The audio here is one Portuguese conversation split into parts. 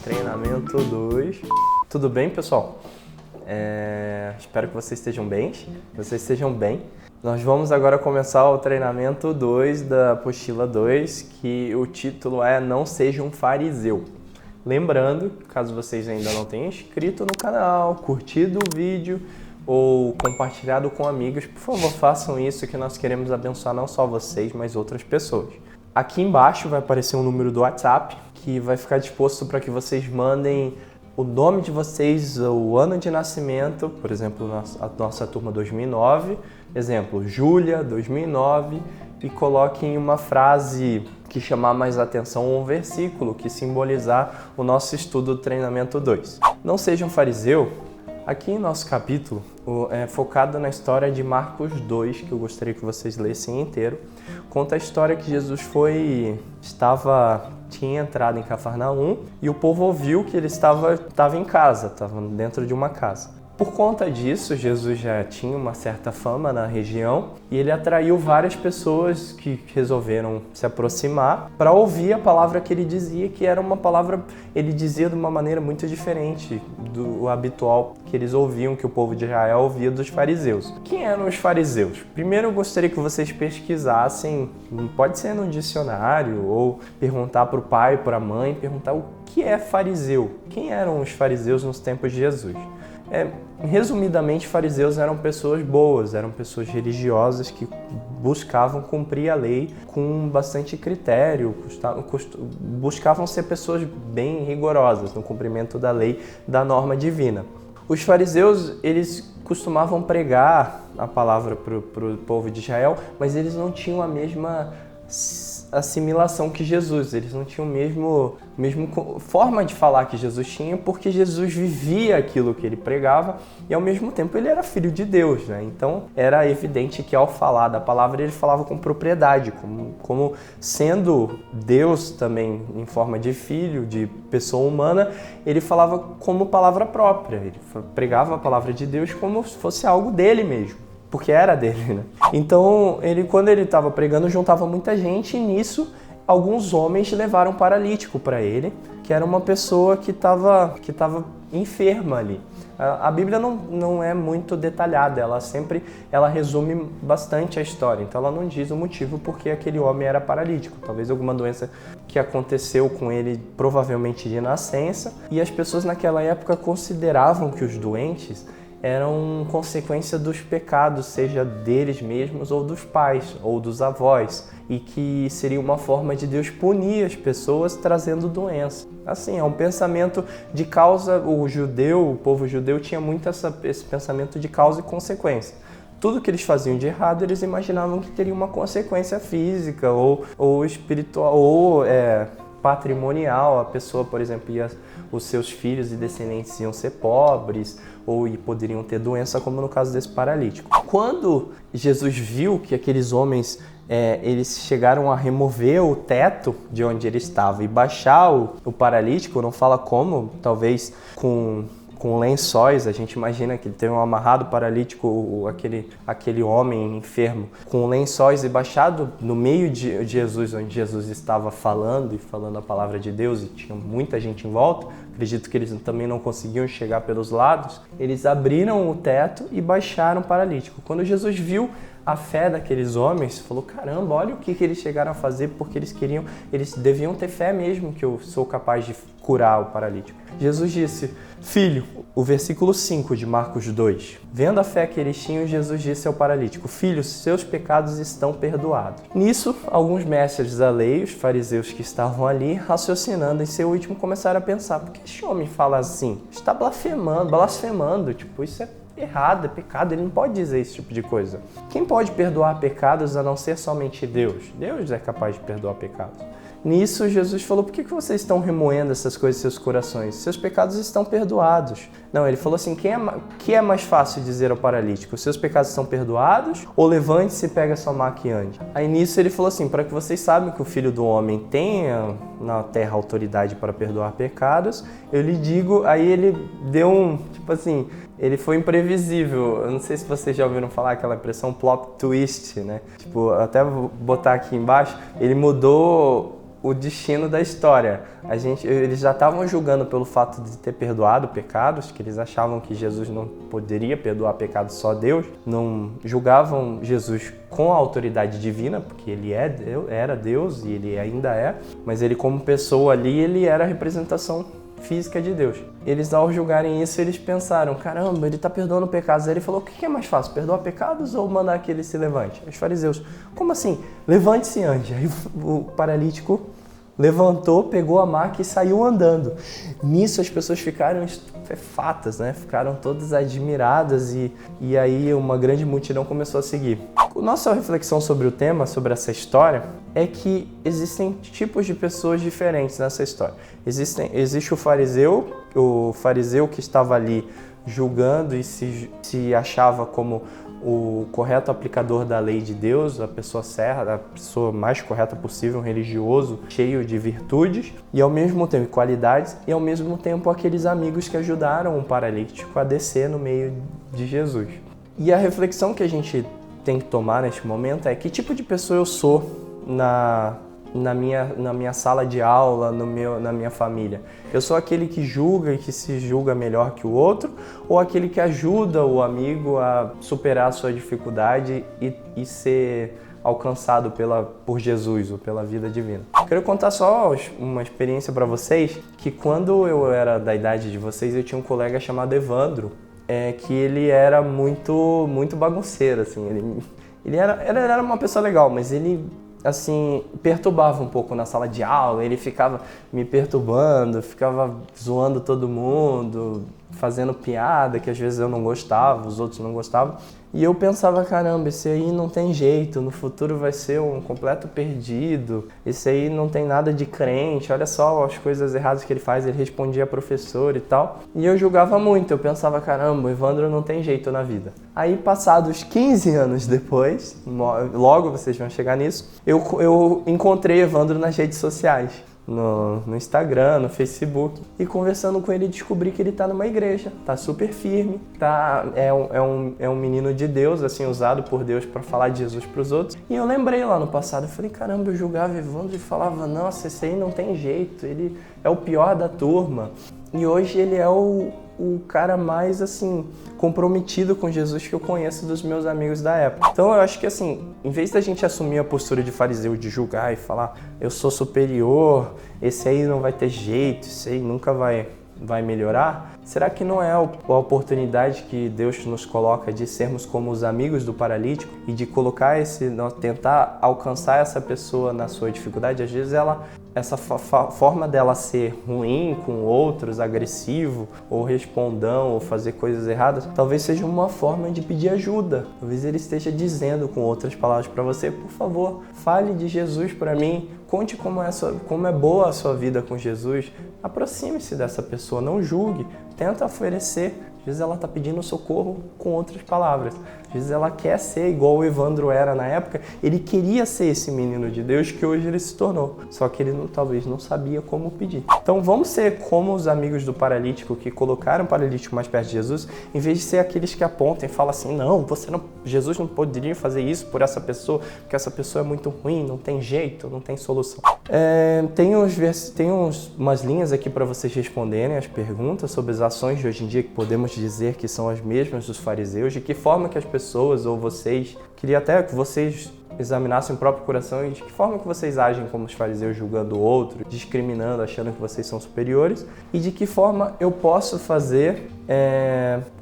Treinamento 2. Tudo bem, pessoal? Espero que vocês estejam bem. Nós vamos agora começar o treinamento 2 da apostila 2, que o título é Não Seja um Fariseu. Lembrando, caso vocês ainda não tenham inscrito no canal, curtido o vídeo ou compartilhado com amigos, por favor, façam isso, que nós queremos abençoar não só vocês, mas outras pessoas. Aqui embaixo vai aparecer um número do WhatsApp que vai ficar disposto para que vocês mandem o nome de vocês, o ano de nascimento, por exemplo, a nossa turma 2009, exemplo, Júlia, 2009, e coloquem uma frase que chamar mais atenção ou um versículo que simbolizar o nosso estudo do treinamento 2. Não seja um fariseu. Aqui em nosso capítulo é focado na história de Marcos 2, que eu gostaria que vocês lessem inteiro. Conta a história que Jesus tinha entrado em Cafarnaum e o povo ouviu que ele estava em casa, estava dentro de uma casa. Por conta disso, Jesus já tinha uma certa fama na região e ele atraiu várias pessoas que resolveram se aproximar para ouvir a palavra que ele dizia, que era uma palavra, ele dizia de uma maneira muito diferente do habitual que eles ouviam, que o povo de Israel ouvia dos fariseus. Quem eram os fariseus? Primeiro eu gostaria que vocês pesquisassem, pode ser no dicionário, ou perguntar para o pai, para a mãe, perguntar o que é fariseu. Quem eram os fariseus nos tempos de Jesus? Resumidamente, fariseus eram pessoas boas, eram pessoas religiosas que buscavam cumprir a lei com bastante critério, buscavam ser pessoas bem rigorosas no cumprimento da lei, da norma divina. Os fariseus, eles costumavam pregar a palavra para o povo de Israel, mas eles não tinham a mesma assimilação que Jesus, eles não tinham a mesma forma de falar que Jesus tinha, porque Jesus vivia aquilo que ele pregava e ao mesmo tempo ele era filho de Deus, né? Então era evidente que ao falar da palavra ele falava com propriedade, como sendo Deus também em forma de filho, de pessoa humana, ele falava como palavra própria, ele pregava a palavra de Deus como se fosse algo dele mesmo. Porque era dele, né? Então, quando ele estava pregando, juntava muita gente e nisso, alguns homens levaram um paralítico para ele, que era uma pessoa que estava enferma ali. A Bíblia não é muito detalhada, ela resume bastante a história, então ela não diz o motivo porque aquele homem era paralítico. Talvez alguma doença que aconteceu com ele, provavelmente de nascença, e as pessoas naquela época consideravam que os doentes eram consequência dos pecados, seja deles mesmos ou dos pais ou dos avós, e que seria uma forma de Deus punir as pessoas trazendo doença. Assim, é um pensamento de causa, o povo judeu tinha muito esse pensamento de causa e consequência. Tudo que eles faziam de errado, eles imaginavam que teria uma consequência física ou espiritual, ou patrimonial. A pessoa, por exemplo, os seus filhos e descendentes iam ser pobres ou poderiam ter doença, como no caso desse paralítico. Quando Jesus viu que aqueles homens eles chegaram a remover o teto de onde ele estava e baixar o paralítico, não fala como, talvez com lençóis, a gente imagina que ele teve um amarrado paralítico, aquele homem enfermo, com lençóis e baixado no meio de Jesus, onde Jesus estava falando a palavra de Deus e tinha muita gente em volta. Acredito que eles também não conseguiam chegar pelos lados. Eles abriram o teto e baixaram o paralítico. Quando Jesus viu a fé daqueles homens, falou: caramba, olha o que eles chegaram a fazer, porque eles deviam ter fé mesmo que eu sou capaz de curar o paralítico. Jesus disse: filho, o versículo 5 de Marcos 2, vendo a fé que eles tinham, Jesus disse ao paralítico: filho, seus pecados estão perdoados. Nisso, alguns mestres da lei, os fariseus que estavam ali, raciocinando em seu íntimo, começaram a pensar: por que esse homem fala assim? Está blasfemando, isso é errado, é pecado, ele não pode dizer esse tipo de coisa. Quem pode perdoar pecados a não ser somente Deus? Deus é capaz de perdoar pecados. Nisso, Jesus falou: por que vocês estão remoendo essas coisas em seus corações? Seus pecados estão perdoados. Não, ele falou assim: que é mais fácil dizer ao paralítico? Seus pecados estão perdoados? Ou levante-se e pega sua maca e ande? Aí nisso ele falou assim: para que vocês saibam que o Filho do Homem tenha na terra autoridade para perdoar pecados, eu lhe digo. Aí ele deu ele foi imprevisível. Eu não sei se vocês já ouviram falar aquela expressão plot twist, né? Até vou botar aqui embaixo, ele mudou o destino da história. Eles já estavam julgando pelo fato de ter perdoado pecados, que eles achavam que Jesus não poderia perdoar pecados, só Deus. Não julgavam Jesus com a autoridade divina, porque ele era Deus e ele ainda é, mas ele como pessoa ali, ele era a representação física de Deus. Eles, ao julgarem isso, eles pensaram, caramba, ele está perdoando pecados. Aí ele falou, o que é mais fácil, perdoar pecados ou mandar que ele se levante? Os fariseus, como assim? Levante-se antes. Aí o paralítico levantou, pegou a maca e saiu andando. Nisso as pessoas ficaram estupefatas, né? Ficaram todas admiradas e aí uma grande multidão começou a seguir. Nossa reflexão sobre o tema, sobre essa história, é que existem tipos de pessoas diferentes nessa história. Existe o fariseu que estava ali julgando e se achava como o correto aplicador da lei de Deus, a pessoa certa, a pessoa mais correta possível, um religioso, cheio de virtudes e ao mesmo tempo qualidades, e ao mesmo tempo aqueles amigos que ajudaram o paralítico a descer no meio de Jesus. E a reflexão que a gente tem que tomar neste momento é que tipo de pessoa eu sou na minha sala de aula, na minha família. Eu sou aquele que julga e que se julga melhor que o outro, ou aquele que ajuda o amigo a superar a sua dificuldade e ser alcançado por Jesus ou pela vida divina. Quero contar só uma experiência para vocês, que quando eu era da idade de vocês, eu tinha um colega chamado Evandro, que ele era muito, muito bagunceiro, assim. Ele era uma pessoa legal, mas ele, assim, perturbava um pouco na sala de aula. Ele ficava me perturbando, ficava zoando todo mundo, fazendo piada que às vezes eu não gostava, os outros não gostavam. E eu pensava, caramba, esse aí não tem jeito, no futuro vai ser um completo perdido, esse aí não tem nada de crente, olha só as coisas erradas que ele faz, ele respondia a professor e tal. E eu julgava muito, eu pensava, caramba, o Evandro não tem jeito na vida. Aí, passados 15 anos depois, logo vocês vão chegar nisso, eu encontrei Evandro nas redes sociais. No Instagram, no Facebook, e conversando com ele descobri que ele está numa igreja, tá super firme, é um menino de Deus, assim, usado por Deus para falar de Jesus para os outros. E eu lembrei lá no passado, eu falei, caramba, eu julgava Evandro e falava, nossa, esse aí não tem jeito, ele é o pior da turma. E hoje ele é o cara mais, assim, comprometido com Jesus que eu conheço dos meus amigos da época. Então eu acho que, assim, em vez da gente assumir a postura de fariseu, de julgar e falar, eu sou superior, esse aí não vai ter jeito, esse aí nunca vai melhorar, será que não é a oportunidade que Deus nos coloca de sermos como os amigos do paralítico e de colocar tentar alcançar essa pessoa na sua dificuldade? Às vezes essa forma dela ser ruim com outros, agressivo, ou respondão, ou fazer coisas erradas, talvez seja uma forma de pedir ajuda. Talvez ele esteja dizendo com outras palavras para você, por favor, fale de Jesus para mim, conte como é boa a sua vida com Jesus, aproxime-se dessa pessoa, não julgue, tenta oferecer. Às vezes ela está pedindo socorro com outras palavras. Às vezes ela quer ser igual o Evandro era na época. Ele queria ser esse menino de Deus que hoje ele se tornou. Só que ele talvez não sabia como pedir. Então vamos ser como os amigos do paralítico que colocaram o paralítico mais perto de Jesus, em vez de ser aqueles que apontam e falam assim, não, Jesus não poderia fazer isso por essa pessoa, porque essa pessoa é muito ruim, não tem jeito, não tem solução. Tem umas linhas aqui para vocês responderem as perguntas sobre as ações de hoje em dia que podemos dizer que são as mesmas dos fariseus, de que forma que as pessoas ou vocês, queria até que vocês examinassem o próprio coração e de que forma que vocês agem como os fariseus, julgando o outro, discriminando, achando que vocês são superiores, e de que forma eu posso fazer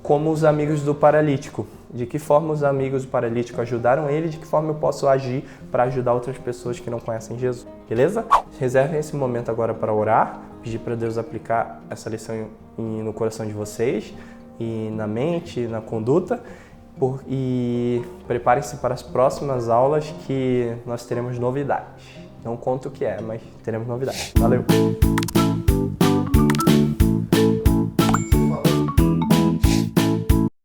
como os amigos do paralítico. De que forma os amigos do paralítico ajudaram ele, de que forma eu posso agir para ajudar outras pessoas que não conhecem Jesus. Beleza? Reservem esse momento agora para orar, pedir para Deus aplicar essa lição no coração de vocês, e na mente, na conduta, e preparem-se para as próximas aulas que nós teremos novidades. Não conto o que é, mas teremos novidades. Valeu!